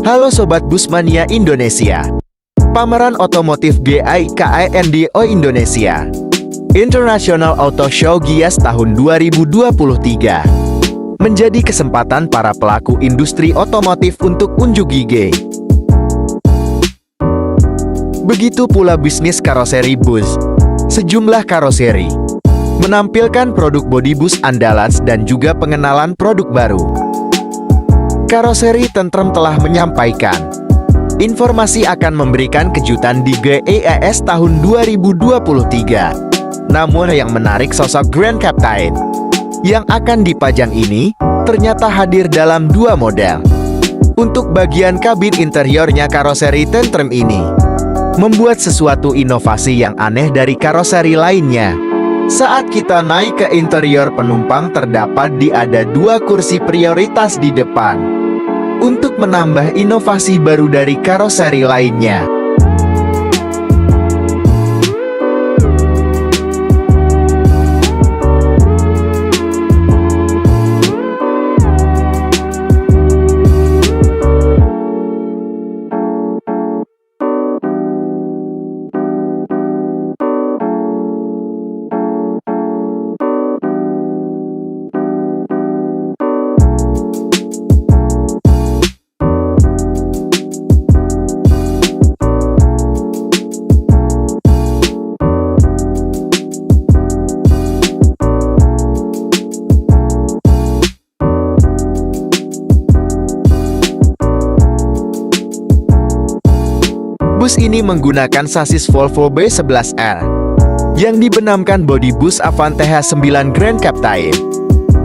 Halo Sobat Busmania Indonesia. Pameran otomotif GIKINDO Indonesia International Auto Show GIAS tahun 2023 menjadi kesempatan para pelaku industri otomotif untuk unjuk gigi. Begitu pula bisnis karoseri bus. Sejumlah karoseri menampilkan produk bodi bus andalan dan juga pengenalan produk baru. Karoseri Tentrem telah menyampaikan informasi akan memberikan kejutan di GIAS tahun 2023. Namun yang menarik, sosok Grand Captain yang akan dipajang ini ternyata hadir dalam dua model. Untuk bagian kabin interiornya, karoseri Tentrem ini membuat sesuatu inovasi yang aneh dari karoseri lainnya. Saat kita naik ke interior, penumpang terdapat ada dua kursi prioritas di depan untuk menambah inovasi baru dari karoseri lainnya. Bus ini menggunakan sasis Volvo B11R yang dibenamkan bodi bus Avantea 9 Grand Captain.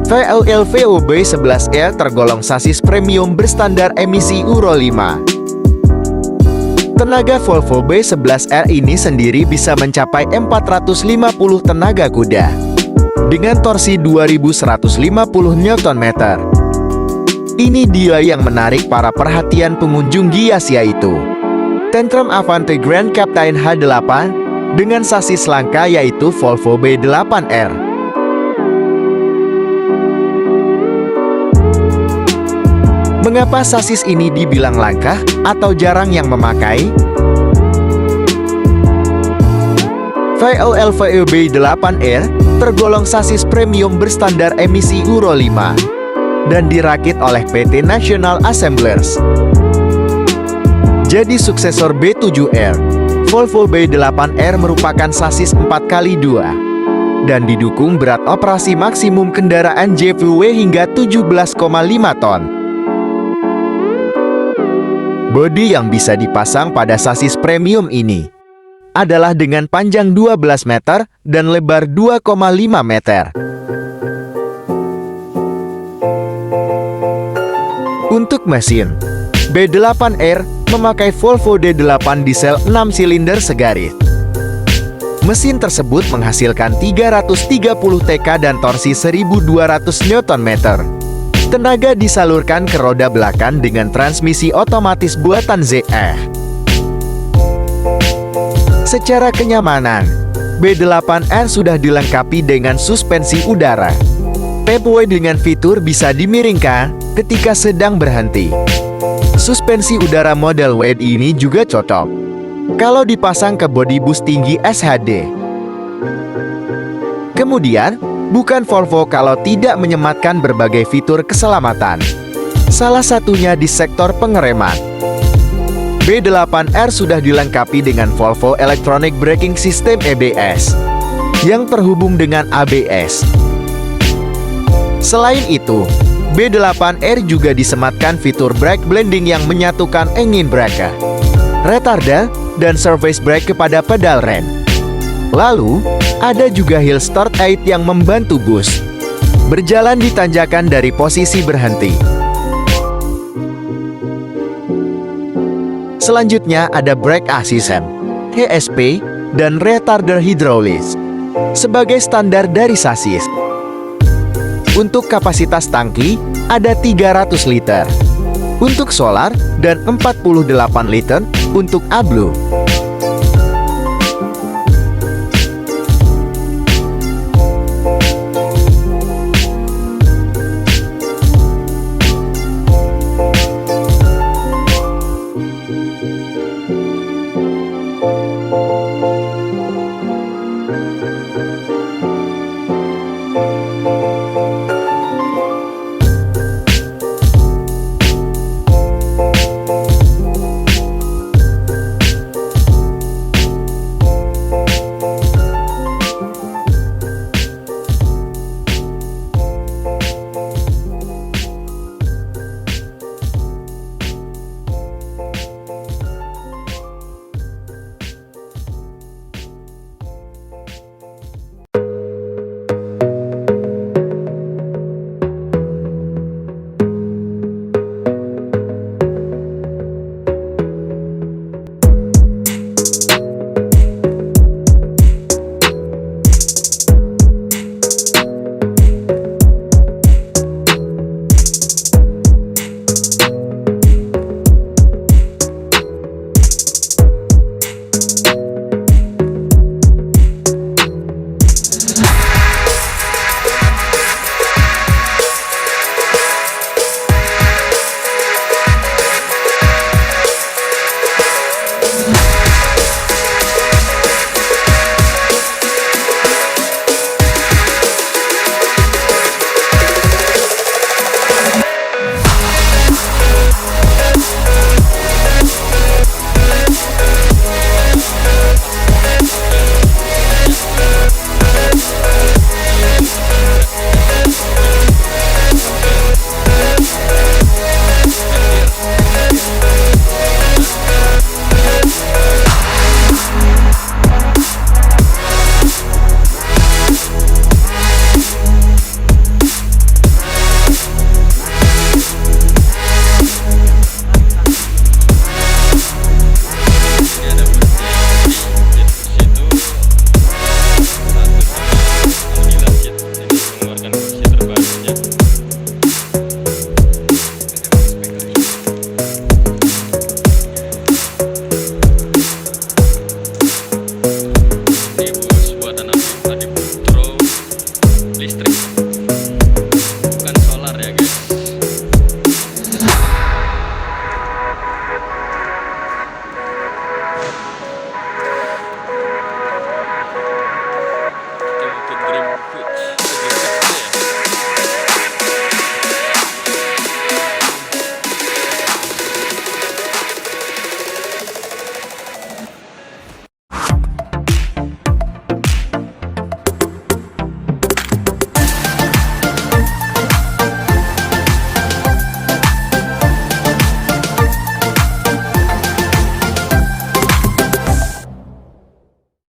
VLVO B11R tergolong sasis premium berstandar emisi Euro 5. Tenaga Volvo B11R ini sendiri bisa mencapai 450 tenaga kuda dengan torsi 2150 Nm. Ini dia yang menarik para perhatian pengunjung GIAS, yaitu Tentrem Avante Grand Captain H8 dengan sasis langka yaitu Volvo B8R. Mengapa sasis ini dibilang langka atau jarang yang memakai? VLVO B8R tergolong sasis premium berstandar emisi Euro 5 dan dirakit oleh PT National Assemblers. Jadi suksesor B7R, Volvo B8R merupakan sasis 4x2 dan didukung berat operasi maksimum kendaraan JVW hingga 17,5 ton. Bodi yang bisa dipasang pada sasis premium ini adalah dengan panjang 12 meter dan lebar 2,5 meter. Untuk mesin, B8R memakai Volvo D8 diesel 6 silinder segaris. Mesin tersebut menghasilkan 330 TK dan torsi 1200 Nm. Tenaga disalurkan ke roda belakang dengan transmisi otomatis buatan ZF. Secara kenyamanan, B8R sudah dilengkapi dengan suspensi udara. Pepway dengan fitur bisa dimiringkan ketika sedang berhenti. Suspensi udara model WD ini juga cocok kalau dipasang ke bodi bus tinggi SHD. Kemudian, bukan Volvo kalau tidak menyematkan berbagai fitur keselamatan. Salah satunya di sektor pengereman. B8R sudah dilengkapi dengan Volvo Electronic Braking System EBS yang terhubung dengan ABS. Selain itu, B8R juga disematkan fitur brake blending yang menyatukan engine brake, retarder, dan service brake kepada pedal rem. Lalu, ada juga hill start aid yang membantu bus berjalan di tanjakan dari posisi berhenti. Selanjutnya ada brake assistant, HSP, dan retarder hidrolis sebagai standar dari sasis. Untuk kapasitas tangki, ada 300 liter untuk solar dan 48 liter untuk AdBlue.